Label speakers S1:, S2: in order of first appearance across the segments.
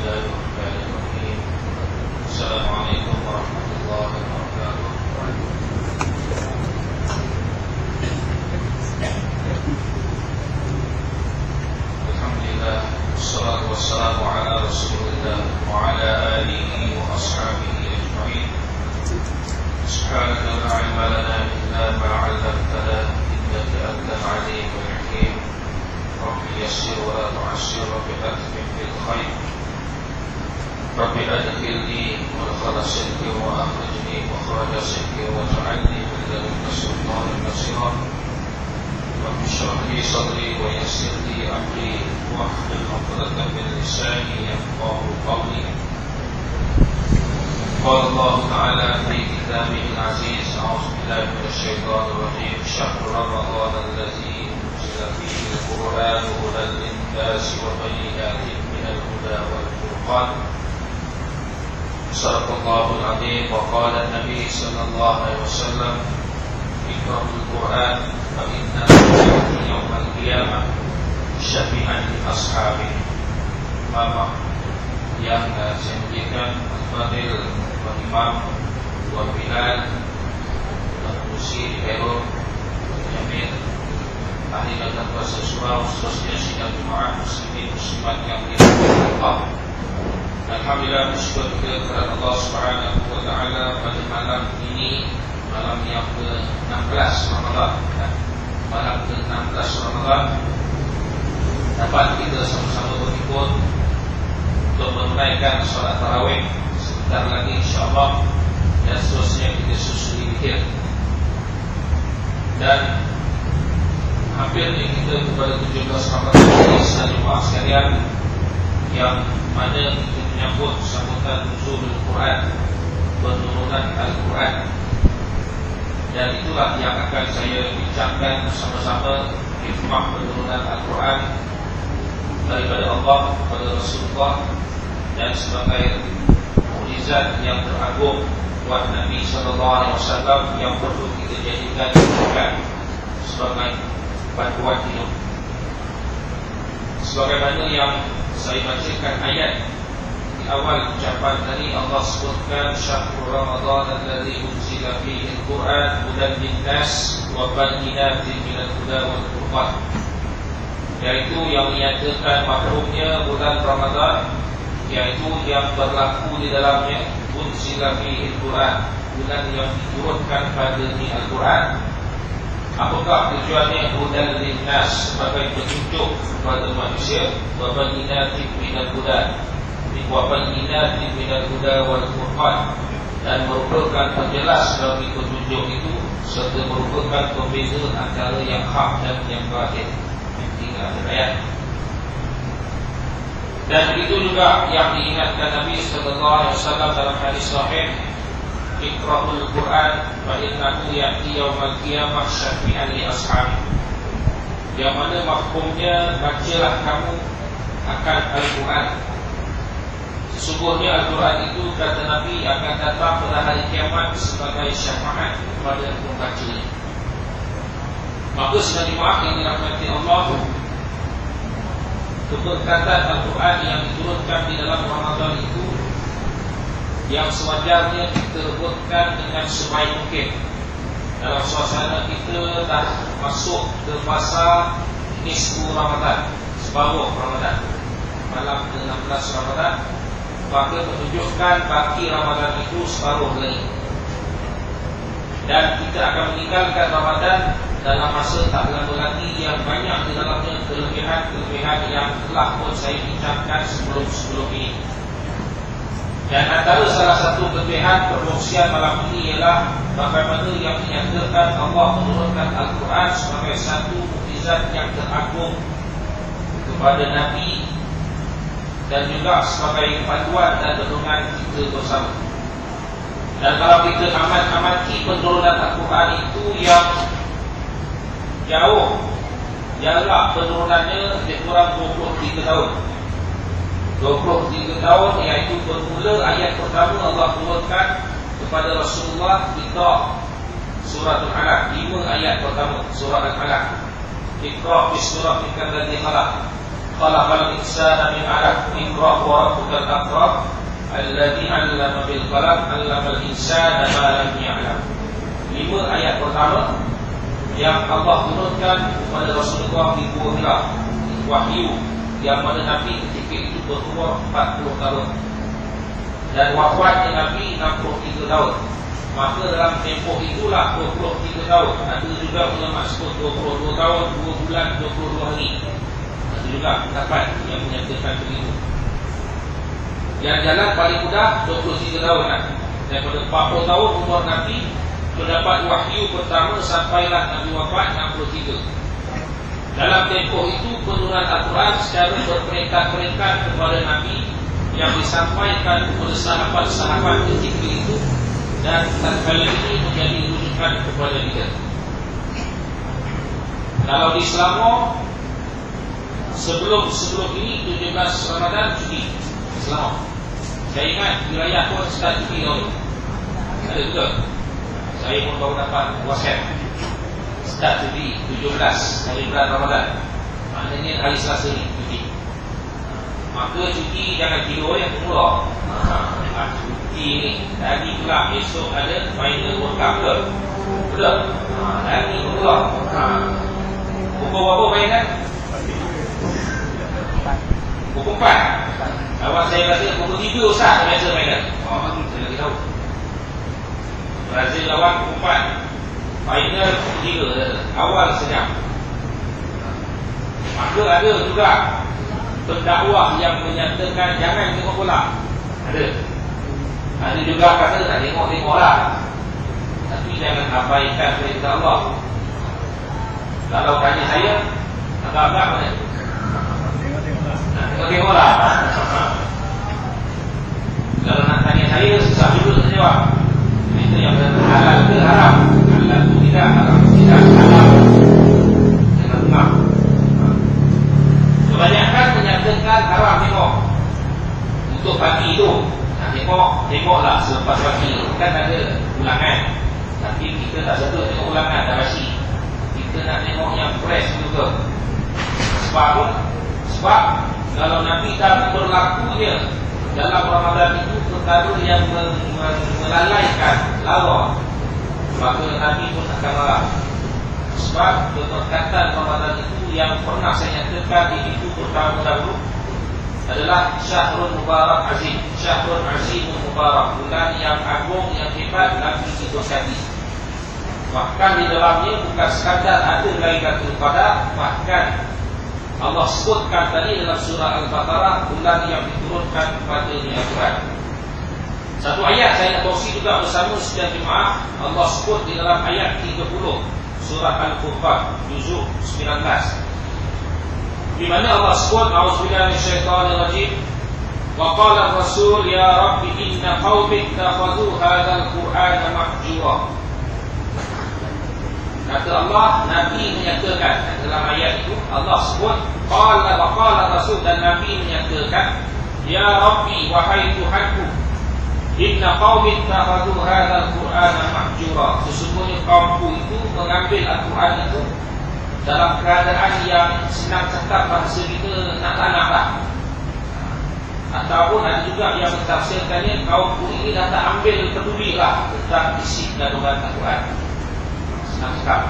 S1: الله الرحمن الرحيم. السلام عليكم ورحمة الله وبركاته. الحمد لله والصلاة والسلام على رسول الله وعلى آله وأصحابه أجمعين. سبحانك لا علم لنا إلا ما علمتنا إنك أنت العليم الحكيم. رب يسر ولا تعسر رب أتمم بالخير. رب أدخلني مدخل صدق وأخرجني مخرج صدق واجعلني من لدنك سلطانا نصيرا. رب اشرح لي صدري ويسر لي أمري واحلل عقدة من لساني يفقهوا قولي. قال الله تعالى في كتابه العزيز: أعوذ بالله من الشيطان الرجيم. شهر رمضان الذي أنزل فيه القرآن هدى للناس وبينات من الهدى والفرقان. صدق الله العظيم. وقال النبي صلى الله عليه وسلم: اقرأوا القرآن فإنه يأتي يوم القيامة شفيعا لأصحابه. Bapak yang saya muliakan, Al-Fadil, Tuan Imam, Tuan Bilal, Tuan Musi di Kairo, Yamin, ahli dan kuasa surau, seterusnya sidang jemaah muslimin muslimat yang dirahmati Allah. Alhamdulillah, bersyukur kita kepada Allah Subhanahu wa taala pada malam ini, malam yang ke-16 Ramadan. Malam ke-16 Ramadan dapat kita sama-sama berhimpun untuk menunaikan solat tarawih sebentar lagi insyaAllah, dan seterusnya kita susuli zikir. Dan hampir kita kepada 17 Ramadan ini, saudara jemaah sekalian, yang mana kita menyambut sambutan nuzulul Quran, penurunan Al-Quran. Dan itulah yang akan saya bincangkan bersama-sama, hikmah penurunan Al-Quran daripada Allah kepada Rasulullah, dan sebagai mukjizat yang teragung buat Nabi SAW yang perlu kita jadikan sebagai panduan hidup. Sebagaimana yang saya bacakan ayat di awal ucapan tadi, Allah sebutkan syahrul Ramadan alladzi unzila fihi al-Quran hudan lin-nas wa bayyinatin minal huda wal furqan, yaitu yang menyatakan makrumnya bulan Ramadan, yaitu yang berlaku di dalamnya unzila fihi al-Quran, bulan yang diturunkan padanya Al-Quran. Apakah tujuannya? Hudan lin-nas, sebagai petunjuk kepada manusia, wa bayyinatin minal huda, wa bayyinatin minal huda wal furqan, dan merupakan penjelas bagi petunjuk itu serta merupakan pembeza antara yang hak dan yang batil. Tinggal ayat. Dan itu juga yang diingatkan Nabi sallallahu alaihi wasallam dalam hadis sahih, Iqra'ul Quran fa innahu ya'ti yaumal qiyamah syafi'an li ashabi. Yang mana maksudnya, bacalah kamu akan Al-Quran. Sesungguhnya Al-Quran itu, kata Nabi, akan datang pada hari kiamat sebagai syafaat kepada pembacanya. Maka sebagai jemaah yang dirahmati Allah, keberkatan Al-Quran yang diturunkan di dalam Ramadan itu yang sewajarnya kita rebutkan dengan sebaik mungkin. Dalam suasana kita dah masuk ke masa nisfu Ramadan, separuh Ramadan, malam ke-16 Ramadan, maka menunjukkan baki Ramadan itu separuh lagi. Dan kita akan meninggalkan Ramadan dalam masa tak lama lagi yang banyak di dalamnya kelebihan-kelebihan yang telah pun saya bincangkan sebelum ini. Dan antara salah satu kelebihan perkongsian malam ini ialah bagaimana yang menyatakan Allah menurunkan Al-Quran sebagai satu mukjizat yang teragung kepada Nabi, dan juga sebagai panduan dan renungan kita bersama. Dan kalau kita amati penurunan Al-Quran itu yang jauh, jarak penurunannya lebih kurang 23 tahun. 23 tahun, iaitu bermula ayat pertama Allah turunkan kepada Rasulullah Iqra' surah Al-Alaq, 5 ayat pertama surah Al-Alaq. Iqra' bismi rabbikal ladzi khalaq. khalaqal insana min 'alaq, iqra wa rabbukal akram, alladzi 'allama bil qalam, 'allamal insana ma lam ya'lam. 5 ayat pertama yang Allah turunkan kepada Rasulullah di Gua Hira, wahyu yang mana Nabi ketika itu berumur 40 tahun dan wafatnya Nabi 63 tahun. Maka dalam tempoh itulah 23 tahun. Ada juga ulama sebut 22 tahun, 2 bulan, 22 hari. Ada juga pendapat yang menyatakan begitu. Yang jalan paling mudah 23 tahun lah. Daripada 40 tahun umur Nabi, mendapat wahyu pertama sampailah Nabi wafat 63. Dalam tempoh itu penurunan Al-Quran secara berperingkat-peringkat kepada Nabi yang disampaikan kepada sahabat-sahabat ketika itu, dan tatkala ini menjadi rujukan kepada kita. Kalau di Selangor sebelum ini 17 Ramadan cuti Selangor. Saya ingat wilayah pun start cuti tahun. Ada juga. Saya pun baru dapat WhatsApp start cuti 17 hari bulan Ramadan. Maknanya hari Selasa ni cuti. Maka cuti jangan tidur yang semula. Cuti ni tadi pula esok ada final World Cup ke? Betul? Tadi pula pukul berapa mainan? Pukul 4. Awak saya rasa pukul 3 Ustaz biasa mainan. Saya lagi tahu Brazil lawan pukul 4, final pukul 3 awal sejam. Maka ada juga pendakwah yang menyatakan jangan tengok bola. Ada juga kata tak tengok lah, tapi jangan abaikan perintah Allah. Kalau tanya saya, agak-agak mana? Tengok lah. Kalau nak tanya saya, susah juga nak jawab. Itu yang halal ke haram? Halal tu tidak, haram tu tidak. Halal jangan tengok. Kebanyakan menyatakan haram tengok untuk pagi tu. Tengoklah selepas pagi. Kan ada ulangan, tapi kita tak satu tengok ulangan dah rasi. Kita nak tengok yang fresh juga. Sebab kalau Nabi dah berlakunya dalam Ramadan itu perkara yang melalaikan lawa, maka Nabi pun akan marah. Sebab keberkatan Ramadan itu yang pernah saya nyatakan itu pertama dahulu adalah Syahrul Mubarak Azim. Syahrul Azimul Mubarak, bulan yang agung, yang hebat, Nabi diberkati. Bahkan di dalamnya bukan sekadar ada Lailatul Qadar, bahkan Allah sebutkan tadi dalam surah Al-Baqarah bulan yang diturunkan kepada Al-Quran. Satu ayat saya nak kongsi juga bersama sekalian jemaah. Allah sebut di dalam ayat 30 surah Al-Furqan juzuk 19, di mana Allah sebut a'udzubillahi minasyaitonir rajim, wa qala ar-rasul ya rabbi inna qaumi ittakhadhu hadzal qur'ana mahjura. Kata Allah, Nabi menyatakan dalam ayat itu, Allah sebut qala wa qala rasul, dan Nabi menyatakan ya rabbi, wahai Tuhanku, inna qaumi ittakhadhu hadzal qur'ana mahjura. Sesungguhnya kaumku itu mengambil Al-Quran itu dalam keadaan yang senang cakap bahasa kita nak tanahlah. Ataupun ada juga yang mentafsirkannya kaumku ini dah tak ambil pedulilah tentang isi kandungan Al-Quran. Senang cakap.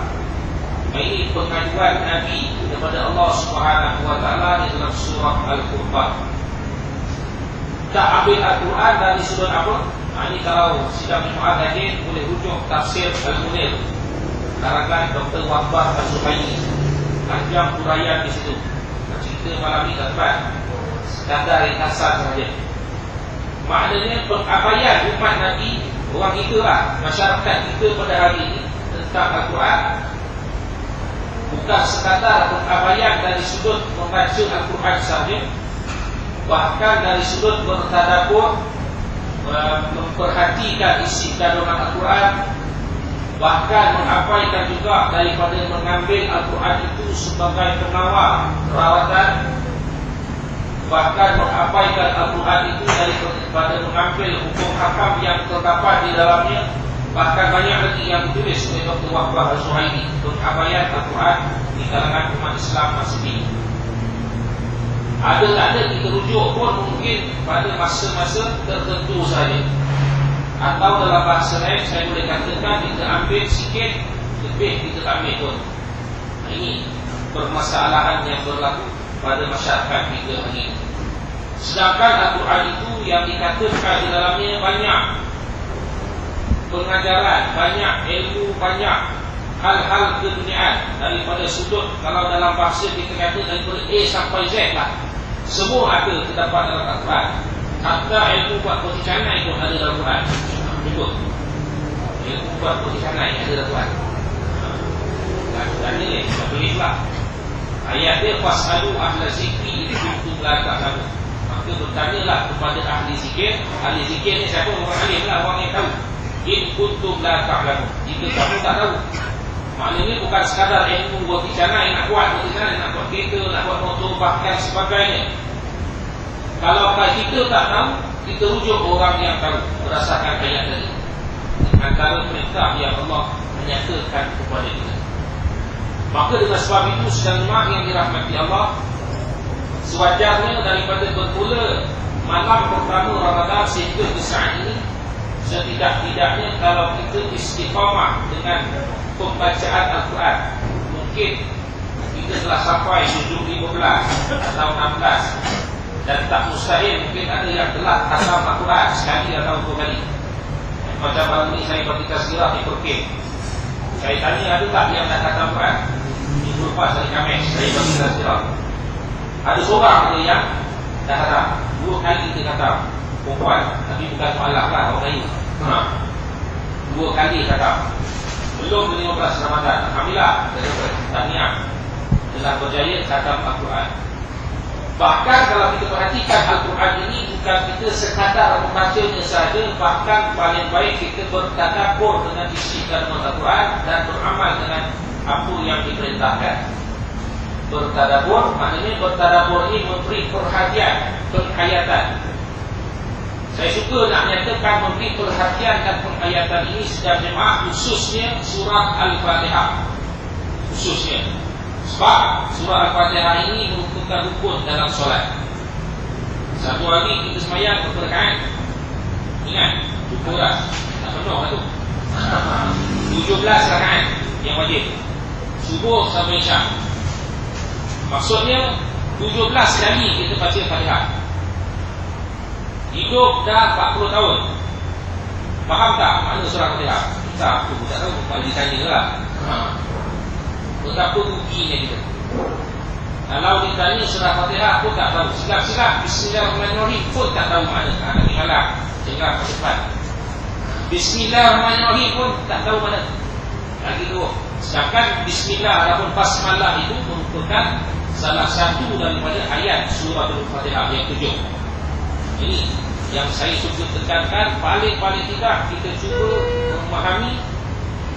S1: Ini pengaduan Nabi kepada Allah Subhanahu Wa Taala di dalam surah Al-Furqan. Tak ambil Al-Quran dari sudut apa? Ini kalau sidang Jumaat lagi boleh rujuk tafsir Al-Munir karangan Dr. Wahbah Al-Zuhairi. Panjang huraian di situ. Cerita malam ini dapat sekadar ringkasan saja. Maknanya pengabaian umat Nabi, orang kita lah, masyarakat kita pada hari ini tentang Al-Quran, bukan sekadar pengabaian dari sudut membaca Al-Quran sahaja, bahkan dari sudut bertadabbur, memperhatikan isi kandungan Al-Quran, bahkan mengabaikan juga daripada mengambil Al-Quran itu sebagai pengawal perawatan, bahkan mengabaikan Al-Quran itu daripada mengambil hukum hakam yang terdapat di dalamnya. Bahkan banyak lagi yang ditulis oleh Dr. Wahbah Al-Zuhairi, pengabaian Al-Quran di kalangan umat Islam masih ini. Ada tak ada kita rujuk pun mungkin pada masa-masa tertentu saja. Atau dalam bahasa lain saya boleh katakan kita ambil sikit, lebih kita tak ambil pun. Ini permasalahan yang berlaku pada masyarakat kita hari ini. Sedangkan Al-Quran itu yang dikatakan di dalamnya banyak pengajaran, banyak ilmu, banyak hal-hal keduniaan. Daripada sudut, kalau dalam bahasa kita kata daripada A sampai Z lah, semua ada terdapat dalam Al-Quran. Hatta ilmu buat putih canai pun ada dalam Al-Quran. Betul. Ilmu buat putih canai ada dalam Al-Quran. Dan ini tak boleh pula. Ayat dia fasalu ahla zikri kuntum la ta'lamun. Maka bertanyalah kepada ahli zikir. Ahli zikir ni siapa? Orang alim lah, orang yang tahu. In kuntum la ta'lamun. Jika kamu tak tahu, maknanya bukan sekadar ilmu buat canai, nak buat buat canai, nak buat kereta, nak buat motor, bahkan sebagainya. Kalau kita tak tahu, kita rujuk orang yang tahu berdasarkan ayat tadi. Antara perintah yang Allah menyatakan kepada kita. Maka dengan sebab itu sedang yang dirahmati Allah, sewajarnya daripada bermula malam pertama Ramadan sehingga ke saat ini, setidak-tidaknya kalau kita istiqamah dengan pembacaan Al-Quran, mungkin kita telah sampai juzuk 15 atau 16. Dan tak mustahil mungkin ada yang telah khatam Al-Quran sekali atau dua kali. Macam malam ini saya bagi tazkirah di Perkin. Saya tanya ada tak yang dah khatam Al-Quran? Minggu lepas hari Khamis saya bagi tazkirah. Ada seorang ada yang dah khatam, 2 kali dia khatam, perempuan, tapi bukan mu'alaf lah, orang lain. 2 kali khatam. Belum 15 Ramadan. Alhamdulillah, tahniah telah berjaya khatam Al-Quran. Bahkan kalau kita perhatikan Al-Quran ini, bukan kita sekadar membacanya sahaja, bahkan paling baik kita bertadabbur dengan isi kandungan Al-Quran dan beramal dengan apa yang diperintahkan. Bertadabbur, maknanya bertadabbur ini memberi perhatian, penghayatan. Saya suka nak nyatakan memberi perhatian dan penghayatan ini sedang jemaah, khususnya surah Al-Fatihah. Khususnya sebab surah Al-Fatihah ini merupakan rukun dalam solat. Satu hari kita semayang berperkaan, ingat, cukup dah, tak penuh lah tu. 17 rakaat yang wajib, subuh sampai isyak. Maksudnya 17 kali kita baca Fatihah. Hidup dah 40 tahun, faham tak mana surah Fatihah? Tak, aku tak tahu, kalau ditanya lah. Betapa ruginya kita. Kalau ditanya surah Fatihah pun tak tahu, silap-silap Bismillahirrahmanirrahim pun tak tahu mana. Nabi Malam tinggal ke depan, Bismillahirrahmanirrahim pun tak tahu mana. Lagi dua. Sedangkan Bismillah ataupun Basmalah itu merupakan salah satu daripada ayat surah Al-Fatihah yang 7. Ini yang saya suka tekankan, paling-paling tidak kita cuba memahami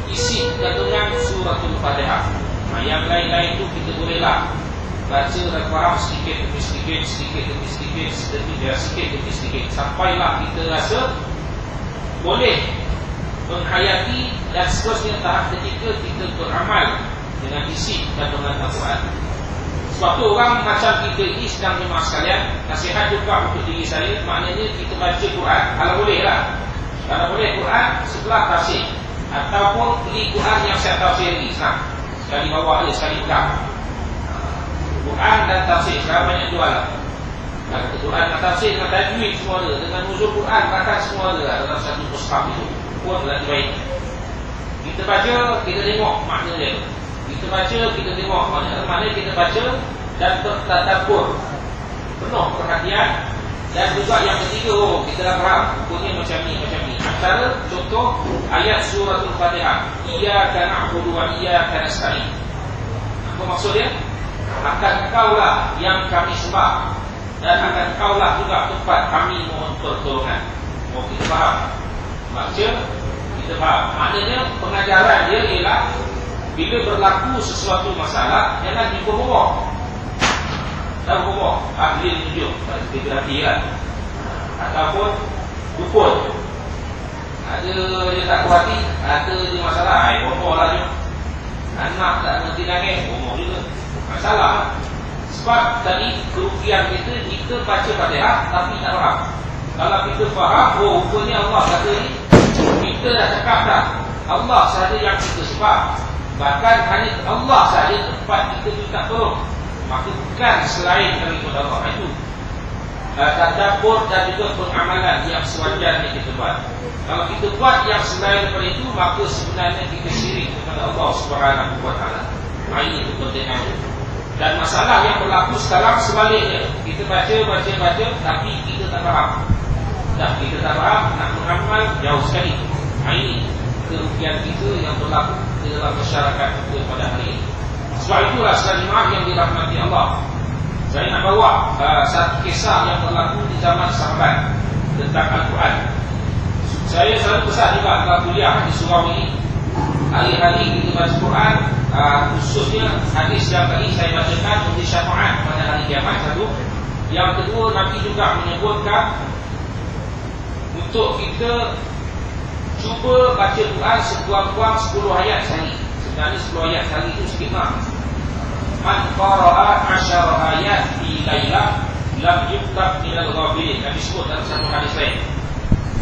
S1: isi kandungan surah Al-Fatihah. Yang lain-lain itu kita bolehlah baca dan faham sedikit demi sedikit, sedikit demi sedikit, sedikit demi sedikit, sampailah kita rasa boleh menghayati dan seterusnya tahap ketika kita beramal dengan isi kandungan Al-Quran. Sebab tu orang macam kita ini sedang jemaah sekalian, nasihat juga untuk diri saya, maknanya kita baca Quran kalau boleh lah. Kalau boleh Quran setelah tafsir, ataupun beli Quran yang saya tafsir ni, senang, sekali bawah dia, sekali pegang. Quran dan tafsir sekarang banyak jual lah. Quran dan tafsir dengan tajwid semua ada, dengan nuzul Quran bahkan semua ada dalam satu mushaf itu pun lebih baik. Kita baca, kita tengok makna dia. Kita baca, kita tengok makna kita baca dan bertadabbur, penuh perhatian. Dan juga yang ketiga, kita dah faham hukumnya macam ni, macam ni. Antara contoh ayat surah Al-Fatihah, Iyyaka na'budu wa iyyaka nasta'in. Apa maksud dia? Akan Engkaulah yang kami sembah, dan akan Engkaulah juga tempat kami mohon pertolongan. Oh, kita faham. Baca, kita faham. Maknanya pengajaran dia ialah bila berlaku sesuatu masalah, jangan dibawa. Tak berubah, ahli tunjuk, kita berhati lah. Ataupun dukun, ada dia tak kuat hati, ada dia masalah, bomoh lah dia. Anak tak mengerti nangis, bomoh juga. Masalah. Sebab tadi kerugian kita baca Fatihah tapi tak faham. Kalau kita faham, rupanya Allah kata ni, kita dah cakap dah, Allah sahaja yang kita sebab. Bahkan hanya Allah sahaja tempat kita minta tolong. Maka bukan selain daripada Allah. Itu tadabbur dan juga pengamalan yang sewajarnya kita buat. Kalau kita buat yang selain daripada itu, maka sebenarnya kita syirik kepada Allah Subhanahu wa taala. Ini kepentingan. Dan masalah yang berlaku sekarang sebaliknya. Kita baca, tapi kita tak faham. Dah kita tak faham, nak mengamal jauh sekali. Ini kerugian kita yang berlaku di dalam masyarakat kita pada hari ini. Sebab itulah sekalian yang dirahmati Allah, saya nak bawa satu kisah yang berlaku di zaman sahabat tentang Al-Quran. Saya selalu pesan juga kalau kuliah di surau ini, hari-hari kita baca Quran, khususnya hadis yang tadi saya bacakan untuk syafaat pada hari kiamat satu. Yang kedua, Nabi juga menyebutkan untuk kita cuba baca Quran sekurang-kurang 10 ayat sehari. Sebenarnya 10 ayat sehari itu sikit mah. Man qara'a 10 ayat fi lailah lam yuktab minal ghafilin. Nabi sebut dalam satu hadis lain,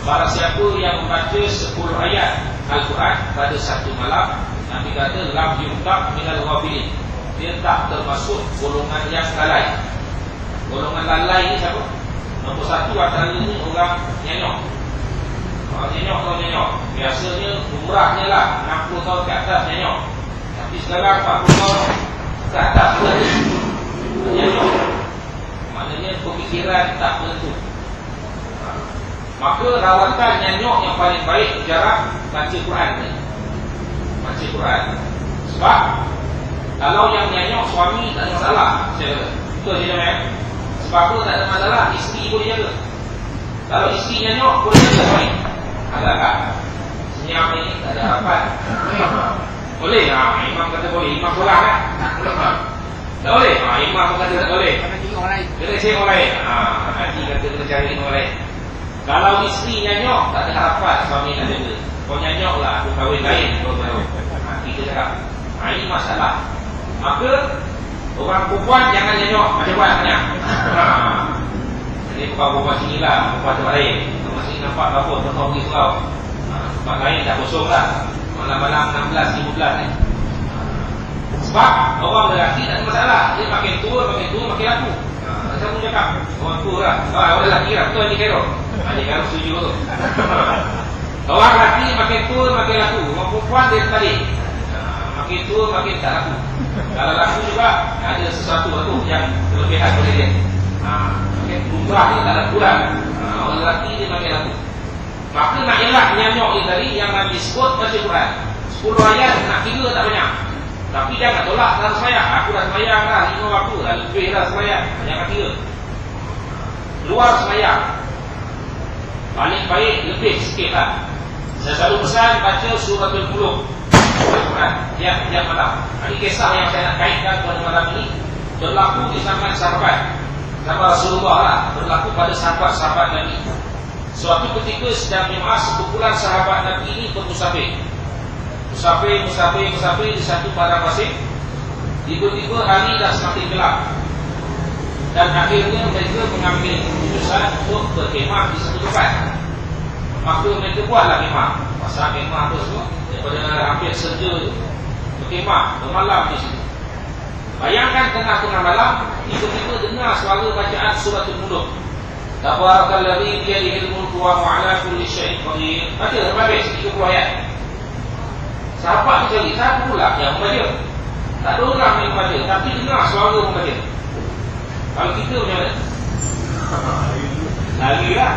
S1: barang siapa yang membaca 10 ayat Al-Quran pada satu malam, Nabi kata lam yuktab minal ghafilin, dia tak termasuk golongan yang lalai. Golongan lalai ni siapa? Nombor satu antaranya orang nyanyok. Orang nyanyok. Biasanya umrahnya lah 60 tahun ke atas nyanyok. Tapi sekarang 40 tahun ke atas sudah nyanyok. Maknanya pemikiran tak menentu. Maka rawatan nyanyok yang paling baik jarak baca Quran ni. Baca Quran. Sebab kalau yang nyanyok suami tak ada masalah, saya kata. Betul je kan? Sebab tu tak ada masalah, isteri boleh jaga. Kalau isteri nyanyok boleh jaga suami. Ada tak? Senyap ni tak ada harapan. Boleh? Imam kata boleh. Imam solah kan? Tak boleh? Imam kata tak boleh. Kena cari orang lain. Nanti kata kena cari orang lain. Kalau isteri nyanyok tak ada harapan suami nak jaga. Kau nyanyok lah, aku kahwin lain. Kita cakap ini masalah. Maka orang perempuan jangan nyanyok macam mana. Jadi bukan perempuan sini lah, perempuan tempat lain. Tempat sini nampak apa, tempat pergi surau. Tempat lain dah kosong lah. Malam-malam 16, 15 ni. Sebab orang lelaki tak ada masalah. Dia makin tua makin laku. Saya pun cakap orang tua lah. Orang lelaki lah, betul Haji Khairul. Haji Khairul setuju tu. Orang lelaki makin tua makin laku. Orang perempuan dia terbalik. Makin tua makin tak laku. Kalau laku juga ada sesuatu tu yang kelebihan pada dia. Makin umrah ni tak laku lah. Orang lelaki dia makin laku. Maka nak elak nyanyok ni tadi yang Nabi sebut baca Quran 10 ayat, nak kira tak banyak. Tapi jangan tolak dalam sembahyang. Aku dah sembahyang dah 5 waktu dah, lebih dah sembahyang. Jangan kira. Luar sembahyang paling baik lebih sikit lah. Saya selalu pesan baca suratul Mulk Quran tiap malam. Ini kisah yang saya nak kaitkan pada malam ini berlaku di zaman sahabat Rasulullah lah, berlaku pada sahabat-sahabat Nabi. Suatu ketika sedang jemaah sekumpulan sahabat Nabi ini bermusafir. Musafir di satu padang pasir. Tiba-tiba hari dah semakin gelap. Dan akhirnya mereka mengambil keputusan untuk berkhemah di satu tempat. Maka mereka buatlah khemah. Pasal khemah tu semua daripada hampir senja tu, berkhemah, bermalam di situ. Bayangkan tengah-tengah malam, tiba-tiba dengar suara bacaan suratul Mulk. Tabarakalladzi biyadihil mulku wa huwa ala kulli syai'in qadir. Baca sampai 30 ayat. Sahabat mencari, siapa pula yang membaca? Tak ada orang yang membaca, tapi dengar suara membaca. Kalau kita macam mana? Lari lah.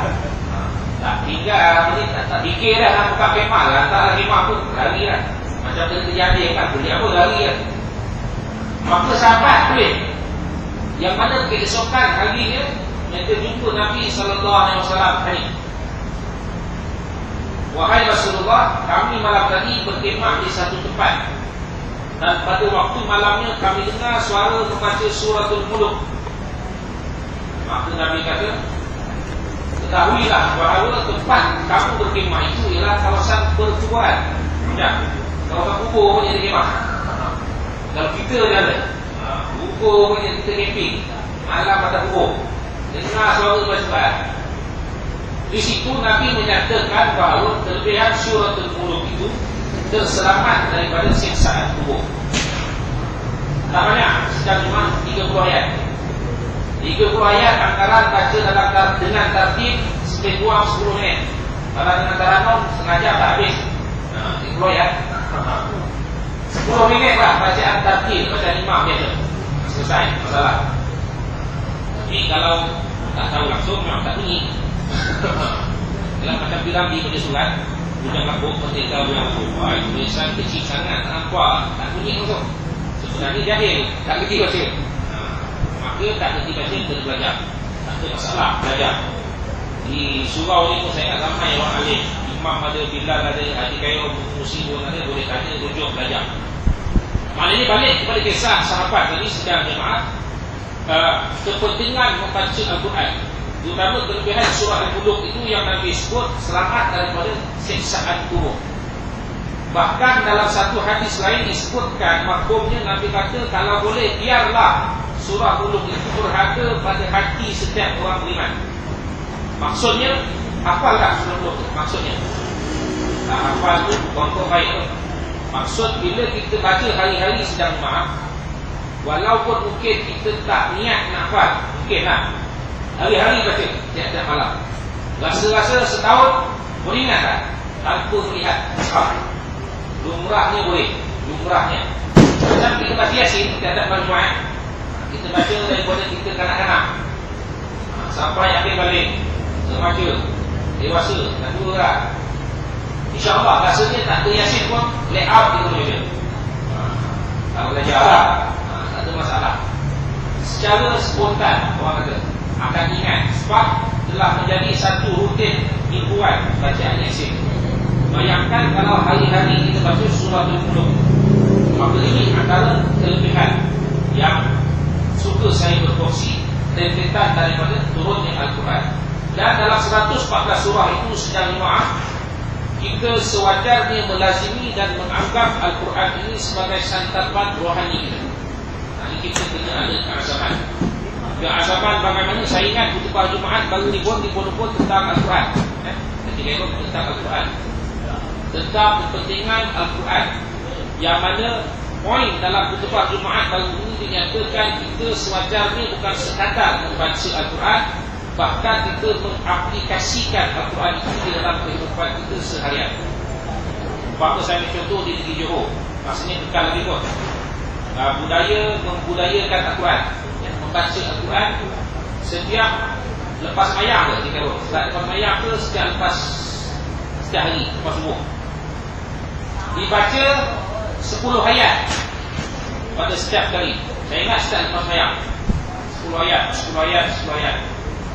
S1: Tak tinggal, tak fikir dah nak buka khemah lah. Hantar khemah tu, lari lah. Macam terjadi kan, boleh apa, lari lah. Maka sahabat boleh. Yang mana keesokan harinya mereka jumpa Nabi SAW hari. Wahai Rasulullah, kami malam tadi berkhemah di satu tempat. Dan pada waktu malamnya kami dengar suara membaca suratul Mulk. Maka Nabi kata, ketahuilah bahawa tempat kamu berkhemah itu ialah kawasan perkuburan. Kawasan kubur punya khemah. Kalau kita dia ada Buku punya kita camping malam pada buku dengar suara baca. Di situ Nabi menyatakan bahawa kelebihan suratul Mulk itu terselamat daripada siksaan kubur. Tak banyak, sedang cuma 30 ayat. 30 ayat antara baca dengan tertib lebih kurang 10 minit. Kalau dengan taranum setengah jam tak habis. 30 ayat 10 minit lah bacaan tertib, bacaan imam biasa. Selesai masalah. Tapi kalau tak tahu langsung memang tak bunyi. Dalam macam piramidi pada surat budak labuk merdeka bilang wah itu tulisan kecil sangat tak nampak, tak bunyi langsung. Sebenarnya jahil, tak kerti baca. Maka tak kerti baca kena belajar. Tak ada masalah belajar. Di surau ni pun saya nak ramai orang alim. Imam ada, Bilal ada, Haji Khairul, Musibun ada, boleh tanya, rujuk belajar. Maknanya balik kepada kisah sahabat tadi sedang jemaah, kepentingan membaca Al-Quran, terutama kelebihan surah Al-Mulk itu yang Nabi sebut selamat daripada siksaan kubur. Bahkan dalam satu hadis lain disebutkan makhumnya Nabi kata kalau boleh biarlah surah Al-Mulk itu berada pada hati setiap orang beriman. Maksudnya hafallah surah Al-Mulk itu maksudnya. Tak hafal tu contoh baik. Maksud bila kita baca hari-hari sedang maaf, walaupun mungkin kita tak niat nak hafal, mungkinlah hari-hari baca tiap-tiap malam. Rasa-rasa setahun boleh ingat tak? Tanpa melihat lumrahnya boleh. Lumrahnya macam kita baca Yasin tiap-tiap malam Jumaat, kita baca daripada kita kanak-kanak sampai akhir balik remaja, dewasa dan tua. InsyaAllah rasanya tak ada Yasin pun layout kita boleh baca. Kalau belajar tak ada masalah. Secara spontan orang kata akan ingat sebab telah menjadi satu rutin mingguan bacaan Yasin. Bayangkan kalau hari-hari kita baca surah Al-Mulk, maka ini antara kelebihan yang suka saya berkongsi rentetan daripada turunnya Al-Quran. Dan dalam 114 surah itu sedang maaf, kita sewajarnya melazimi dan menganggap Al-Quran ini sebagai santapan rohani kita. Ini kita kena ada keazaman. Keazaman bagaimana saya ingat khutbah Jumaat baru dibuat tentang Al-Quran. Ketika itu tentang Al-Quran, tentang kepentingan Al-Quran, yang mana poin dalam khutbah Jumaat baru ini dinyatakan kita sewajarnya bukan sekadar membaca Al-Quran, bahkan kita mengaplikasikan Al-Quran itu di dalam kehidupan kita seharian. Bapa saya contoh di Negeri Johor, maksudnya bukan lagi pun budaya membudayakan Al-Quran, membaca Al-Quran setiap lepas mayang ke kita tahu. Setiap lepas mayang ke setiap hari lepas subuh dibaca 10 ayat pada setiap kali. Saya ingat setiap lepas mayang 10 ayat.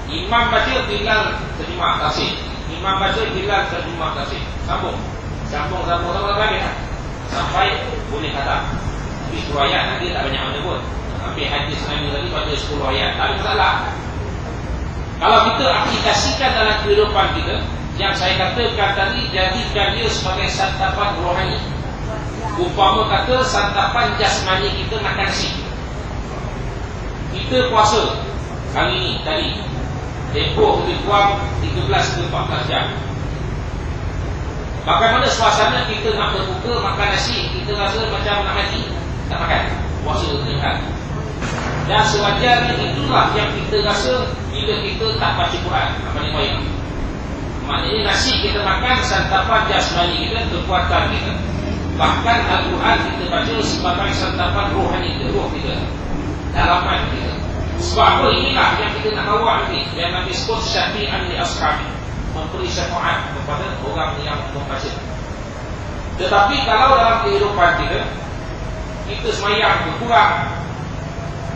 S1: Imam baca, Bilal terjemah tafsir. Imam baca, Bilal terjemah tafsir. Sambung lagi sampai boleh kata. Tapi 10 ayat nanti tak banyak mana pun. Sampai hadis Nabi tadi pada 10 ayat. Tak ada masalah. Kalau kita aplikasikan dalam kehidupan kita, yang saya katakan tadi, jadikan dia sebagai santapan rohani. Umpama kata santapan jasmani kita makan nasi. Kita puasa kali ini tadi, tempoh lebih kurang 13 ke 14 jam. Bagaimana suasana kita nak berbuka makan nasi, kita rasa macam nak mati, tak makan, puasa dengan. Dan sewajarnya itulah yang kita rasa bila kita tak baca Quran. Apa ni baik? Maknanya nasi kita makan santapan jasmani kita, kekuatan kita. Bahkan Al-Quran kita baca sebagai santapan rohani kita, roh kita, dalaman kita. Sebab apa inilah yang kita nak bawa nanti. Yang Nabi sebut syafi'an li ashabi, memberi syafaat kepada orang yang membaca. Tetapi kalau dalam kehidupan kita, kita semayang berkurang,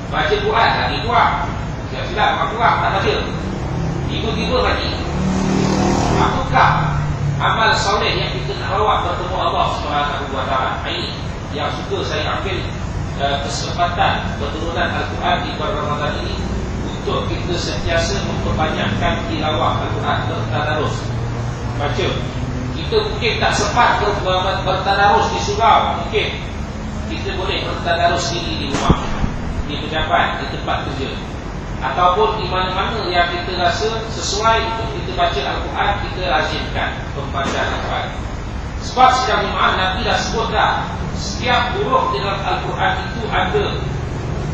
S1: baca Quran lagi kurang, silap kurang, tak baca, tiba-tiba mati. Apakah amal soleh yang kita nak bawa bertemu Allah SWT? Ini yang suka saya ambil kesempatan berturunan Al-Quran di bulan Ramadan ini untuk kita sentiasa memperbanyakkan tilawah Al-Quran, bertadarus baca. Kita mungkin tak sempat bertadarus di surau, mungkin kita boleh bertadarus sendiri di rumah. di pejabat, di tempat kerja, ataupun di mana-mana yang kita rasa sesuai untuk kita baca Al-Quran, kita lazimkan pembacaan Al-Quran. Sebab sedang jemaah Nabi dah sebut dah, setiap huruf dalam Al-Quran itu ada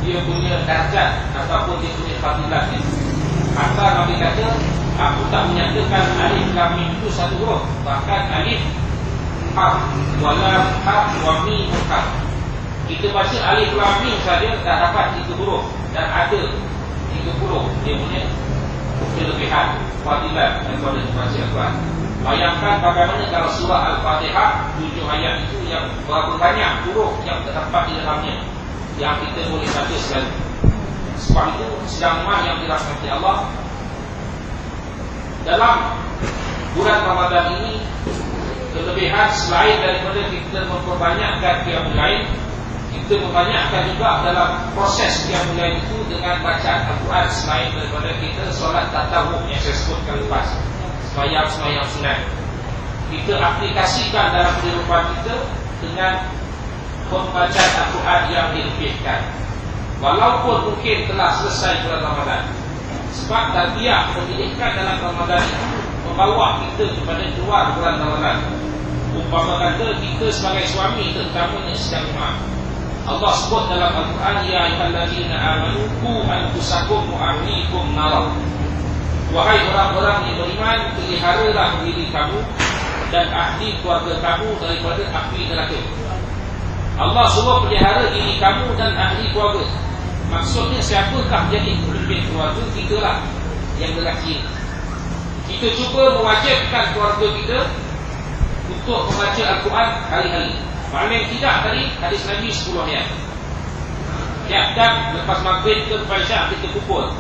S1: dia punya darjat ataupun dia punya fadilatnya. Maka Nabi kata, aku tak menyatakan alif lam mim itu satu huruf, bahkan alif harf, walam harf, wa mim harf. Kita baca alif lam mim saja dah dapat 3 huruf, dan ada 30 dia punya kelebihan fadilat daripada baca Al-Quran. Bayangkan bagaimana kalau surah Al-Fatihah 7 ayat itu yang berapa banyak huruf yang terdapat di dalamnya yang kita boleh baca selalu. Sebab itu sedang yang dirahmati Allah, dalam bulan Ramadan ini kelebihan selain daripada kita memperbanyakkan qiyamul lail, kita membanyakkan juga dalam proses qiyamul lail itu dengan bacaan Al-Quran, selain daripada kita solat tatawuf yang saya sebutkan lepas, sembahyang sunat. Kita aplikasikan dalam kehidupan kita dengan pembacaan Al-Quran yang dilebihkan, walaupun mungkin telah selesai bulan Ramadan. Sebab tarbiyah pendidikan dalam Ramadan itu membawa kita kepada keluar bulan Ramadan. Umpama kata kita sebagai suami, terutamanya sedang rumah, Allah sebut dalam Al-Quran, ya ayyuhallazina amanu qu anfusakum wa ahlikum nar. Wahai orang-orang yang beriman, peliharalah diri kamu dan ahli keluarga kamu daripada api neraka. Allah suruh pelihara diri kamu dan ahli keluarga. Maksudnya siapakah jadi pemimpin keluarga? Kita lah yang lelaki. Kita cuba mewajibkan keluarga kita untuk membaca Al-Quran hari-hari. Paling tidak tadi hadis Nabi 10 ayat. Tiap jam lepas maghrib ke isyak kita kumpul.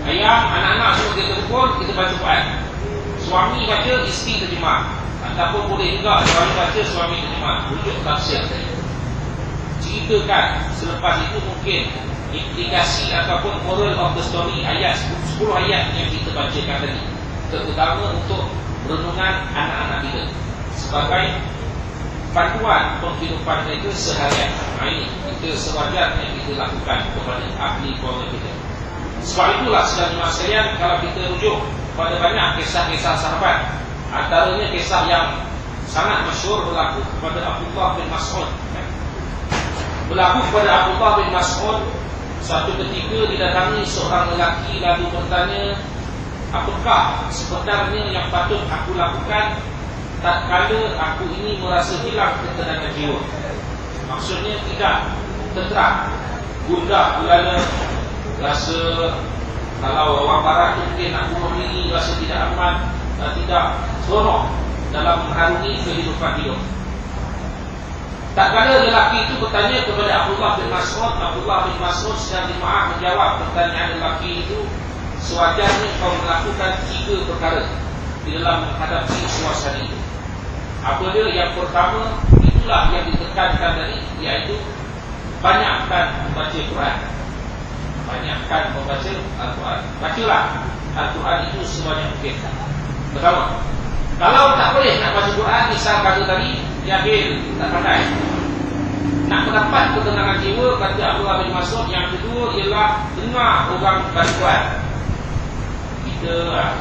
S1: Ayam, anak-anak semua kita kumpul, kita baca Quran. Suami baca, isteri terjemah. Ataupun boleh juga suami baca, suami terjemah. Rujuk tafsir tadi. Ceritakan. Selepas itu mungkin implikasi ataupun moral of the story ayat 10 ayat yang kita bacakan tadi, terutama untuk renungan anak-anak kita sebagai panduan penghidupan kita seharian. Ini kita sewajarnya kita lakukan kepada ahli keluarga kita. Sebab itulah sedang jemaah sekalian, kalau kita rujuk pada banyak kisah-kisah sahabat, antaranya kisah yang sangat masyhur berlaku kepada Abdullah bin Mas'ud. Berlaku kepada Abdullah bin Mas'ud, suatu ketika didatangi seorang lelaki lalu bertanya, apakah sebenarnya yang patut aku lakukan tatkala aku ini merasa hilang ketenangan jiwa? Maksudnya tidak tenteram, gundah gulana, rasa kalau orang barat mungkin nak bunuh diri, rasa tidak aman, tidak seronok dalam mengarungi kehidupan hidup. Tak kala lelaki itu bertanya kepada Abdullah bin Mas'ud, Abdullah bin Mas'ud sedang jemaah menjawab pertanyaan lelaki itu, sewajarnya kau melakukan 3 perkara di dalam menghadapi suasana itu. Apa dia? Yang pertama, itulah yang ditekankan tadi, iaitu banyakkan membaca Quran. Banyakkan membaca Al-Quran. Bacalah Al-Quran itu sebanyak mungkin. Pertama, kalau tak boleh nak baca Quran, misal kata tadi jahil, tak pandai, nak mendapat ketenangan jiwa, kata Abdullah bin Mas'ud, yang kedua ialah dengar orang baca Quran. Kita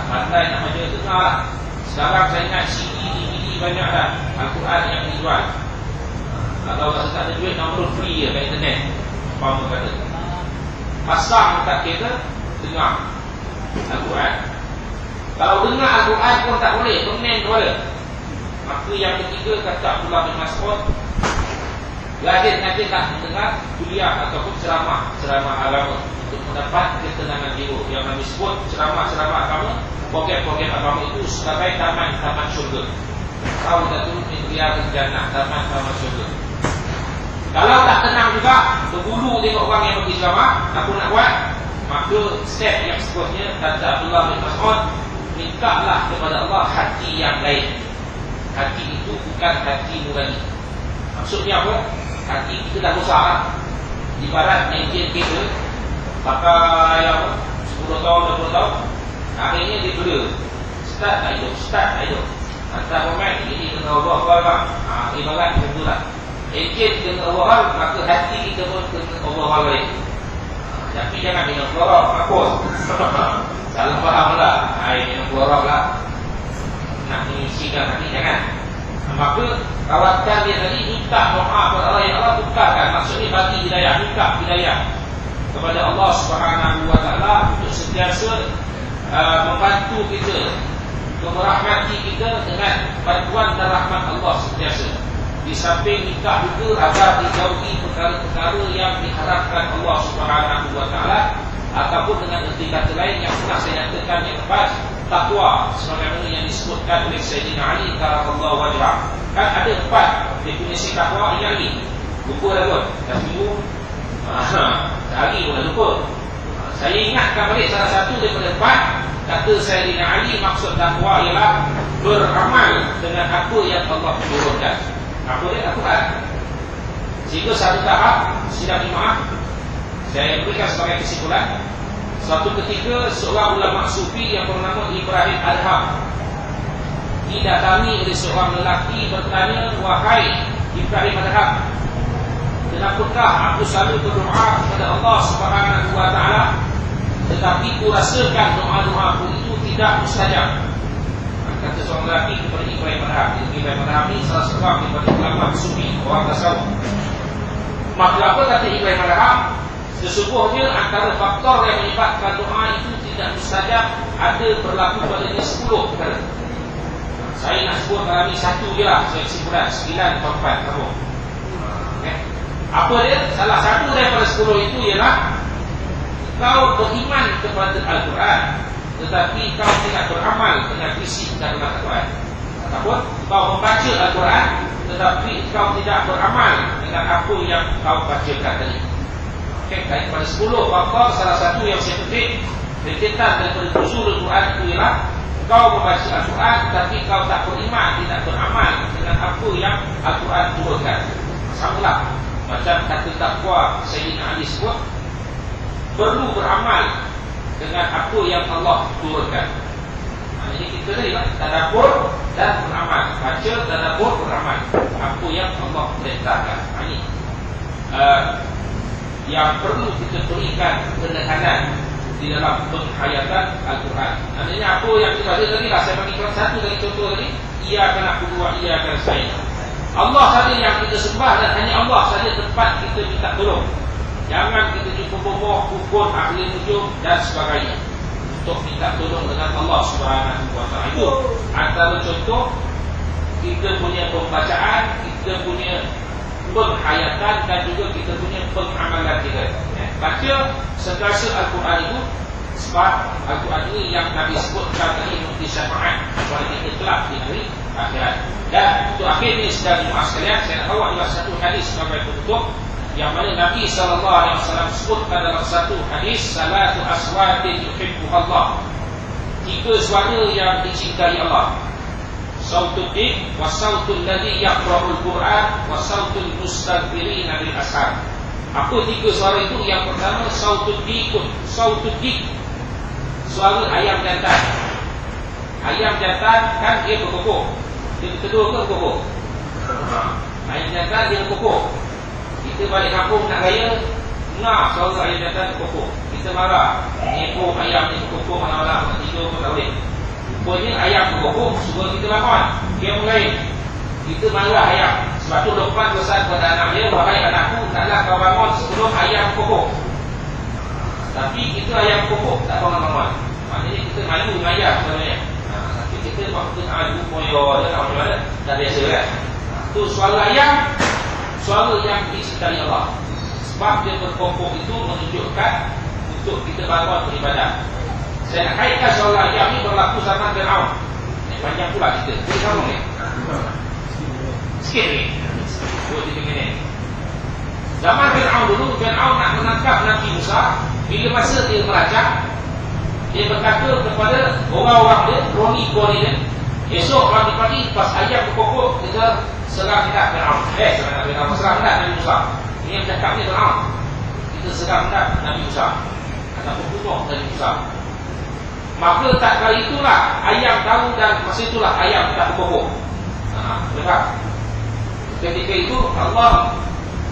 S1: pandai nak baca, dengar. Sekarang saya ingat CD, DVD banyak dah Al-Quran yang dijual. Kalau rasa tak ada duit, download free je kat internet. Apa kata, pasang dekat kereta, dengar Al-Quran. Kalau dengar Al-Quran pun tak boleh, permen kepala. Maka yang ketiga, kata Abdullah bin Mas'ud, rajin-rajin tak mendengar kuliah ataupun ceramah agama untuk mendapat ketenangan jiwa. Yang kami sebut ceramah agama, program-program agama itu sebagai taman syurga. Kau dah turun di biar jannah, taman syurga. Kalau tak tenang juga, berbulu tengok orang yang pergi ceramah, aku nak buat, maka step yang seterusnya, kata Abdullah bin Mas'ud, mintalah kepada Allah hati yang lain. Hati itu bukan hati nurani. Maksudnya apa? Hati kita dah rosak. Ibarat enjin kita pakai apa, 10 tahun, 20 tahun, akhirnya dia bela. Start tak hidup. Antara pemain ini kena Allah. Ibarat macam itulah. Enjin kena Allah, maka hati kita pun kena Allah lain. Tapi jangan minum klorok, takut. Salah faham lah, air minum klorok lah. Nak menyucikan tadi, jangan. Maka rawatkan dia tadi, minta doa kepada Allah, ya Allah bukakan. Maksudnya bagi hidayah, minta hidayah kepada Allah Subhanahu wa ta'ala untuk sentiasa membantu kita, merahmati kita dengan bantuan dan rahmat Allah sentiasa. Di samping minta juga agar dijauhi perkara-perkara yang diharapkan Allah Subhanahu wa ta'ala, ataupun dengan erti kata lain yang pernah saya nyatakan yang lepas, takwa sebagaimana yang disebutkan oleh Sayyidina Ali karamallahu wajhah. Kan ada 4 definisi takwa yang ini. Lupa dah kot. Dah minggu hari pun dah lupa. Saya ingatkan balik salah satu daripada 4 kata Sayyidina Ali, maksud takwa ialah beramal dengan apa yang Allah turunkan. Apa dia? Al-Quran. Sehingga satu tahap sidang jemaah saya berikan sebagai kesimpulan. Suatu ketika seorang ulama sufi yang bernama Ibrahim Adham didatangi oleh seorang lelaki bertanya, wahai Ibrahim Adham, kenapakah aku selalu berdoa kepada Allah Subhanahu wa ta'ala, tetapi ku rasakan doa-doa aku itu tidak mustajab? Kata seorang lelaki kepada Ibrahim Adham. Ibrahim Adham ini salah seorang daripada ulama sufi, orang tasawuf. Maka apa kata Ibrahim Adham? Sesungguhnya antara faktor yang menyebabkan doa itu tidak mustajab ada berlaku padanya 10 perkara. Saya nak sebut dalam ini satu je lah. Saya kesimpulan 9 atau 4 tahun. Okay. Apa dia? Salah satu daripada 10 itu ialah kau beriman kepada Al-Quran, tetapi kau tidak beramal dengan isi kandungan Al-Quran. Ataupun kau membaca Al-Quran, tetapi kau tidak beramal dengan apa yang kau bacakan tadi. Okay, daripada 10 faktor, salah satu yang saya petik berkaitan daripada usul Al-Quran itu ialah kau membaca Al-Quran tapi kau tak beriman, tidak beramal dengan apa yang Al-Quran turunkan. Samalah macam kata takwa Sayyidina Ali sebut, perlu beramal dengan apa yang Allah turunkan. Jadi kita tadi lah, tadabbur dan beramal. Baca, tadabbur, beramal apa yang Allah perintahkan. Ini yang perlu kita berikan penekanan di dalam penghayatan Al-Quran. Maksudnya apa yang kita ada tadi lah, saya bagi satu dari contoh tadi, ia akan aku buat, ia akan saya. Allah saja yang kita sembah dan hanya Allah saja tempat kita minta tolong. Jangan kita jumpa bomoh, dukun, ahli nujum dan sebagainya untuk minta tolong dengan Allah Subhanahu wa ta'ala. Itu antara contoh kita punya pembacaan, kita punya penghayatan dan juga kita punya pengamalan kita. Baca segala Al-Quran itu, sebab Al-Quran ini yang Nabi sebutkan tadi untuk syafaat kepada kita kelak di hari akhirat. Dan untuk akhir ini sedang jemaah sekalian, saya nak bawa juga satu hadis sebagai penutup yang mana Nabi SAW sebutkan dalam satu hadis, salatu aswatin yuhibbuhallah, 3 suara yang dicintai Allah. Sautul dik, wasautul ladhi yaqra'ul Qur'an, wasautul mustakbirina bil ashar. Apa 3 suara itu? Yang pertama sautul dikun. Sautul dik, suara ayam jantan. Ayam jantan kan dia berkokok. Dia kedua ke berkokok? Ayam jantan dia berkokok. Kita balik kampung nak raya, dengar suara ayam jantan berkokok. Kita marah, ekor ayam ni berkokok malam-malam, nak tidur pun tak boleh. Rupanya ayam berkokok, suruh kita bangun, dia mulai. Kita marah ayam. Sebab tu Luqman pesan kepada anak dia, wahai anakku, taklah kau bangun sebelum ayam berkokok. Tapi kita ayam berkokok, tak bangun-bangun. Maknanya kita malu dengan ayam sebenarnya. Tapi kita waktu adu poyo je, tak macam mana, dah biasa kan. Tu suara ayam, suara yang dicintai Allah. Sebab dia berkokok itu menunjukkan untuk kita bangun beribadah. Saya nak kaitkan suara ayam ni berlaku zaman Fir'aun. Panjang pula kita. Boleh sambung ni? Sikit ni. 2-3 minit. Zaman Fir'aun dulu, Fir'aun nak menangkap Nabi Musa. Bila masa dia merajak, dia berkata kepada orang-orang dia, kroni-kroni dia, esok pagi-pagi pas ayam berkokok, kita serang hendak Fir'aun. Serang Fir'aun, serang hendak Nabi Musa. Ini yang cakap ni Fir'aun. Kita serang hendak Nabi Musa. Ataupun bunuh Nabi Musa. Maka tak kali itulah ayam tahu dan masa itulah ayam tak berkokok. Betul. Ketika itu Allah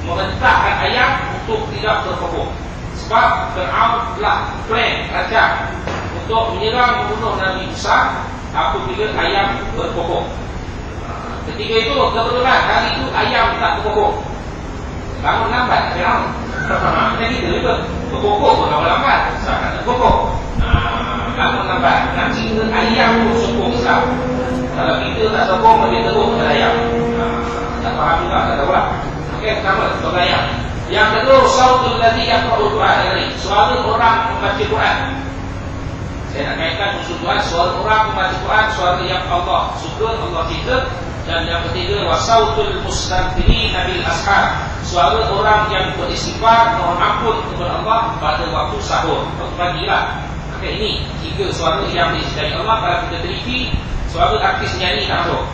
S1: memerintahkan ayam untuk tidak berkokok. Sebab Fir'aun telah plan, rancang untuk menyerang membunuh Nabi Musa apabila ayam berkokok. Ketika itu kebetulan hari itu ayam tak berkokok. Bangun lambat Fir'aun. Macam kita juga berkokok pun bangun lambat. Sangat berkokok. Bangun lambat. Nanti ayam pun sokong Islam. Kalau kita tak sokong, dia teruk kepada ayam. Tak faham juga, tak tahu lah. Okey, pertama, untuk ayam. Yang kedua, sautul ladzi yaqra'ul Qur'an. Suara orang membaca Quran. Saya nak kaitkan usul Quran, suara orang membaca Quran, suara yang Allah suka, Allah cinta. Dan yang ketiga, wasautul mustaghfirin bil ashar. Suara orang yang beristighfar, mohon ampun kepada Allah pada waktu sahur, waktu pagi lah. Okey, ini tiga suara yang dicintai Allah. Kalau kita teliti, suara artis nyanyi tak masuk.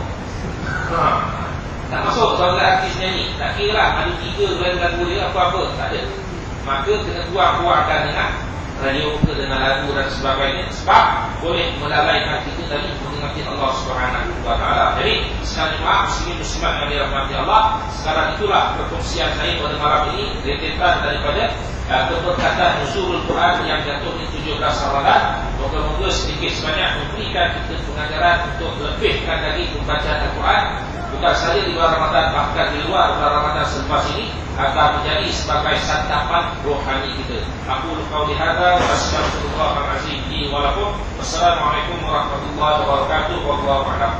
S1: Tak masuk suara artis nyanyi. Tak kira lah ada tiga lagu dia apa-apa, tak ada. Maka kena buang-buangkan dengan radio ke, dengan lagu dan sebagainya. Sebab boleh melalaikan kita dari mengingati Allah SWT. Jadi sekali maaf muslimin-muslimat yang dirahmati Allah. Sekarang itulah perkongsian saya pada malam ini, rentetan daripada keberkatan nuzulul Quran yang jatuh di 17 Ramadan. Moga-moga sedikit sebanyak memberikan kita pengajaran untuk lebihkan lagi pembacaan Al-Quran, bukan saja di bulan Ramadan, bahkan di luar bulan Ramadan selepas ini, akan menjadi sebagai santapan rohani kita. Aku qauli hadza wa astaghfirullahalazim li wa lakum. Wassalamualaikum warahmatullahi wabarakatuh. Wallahu a'lam.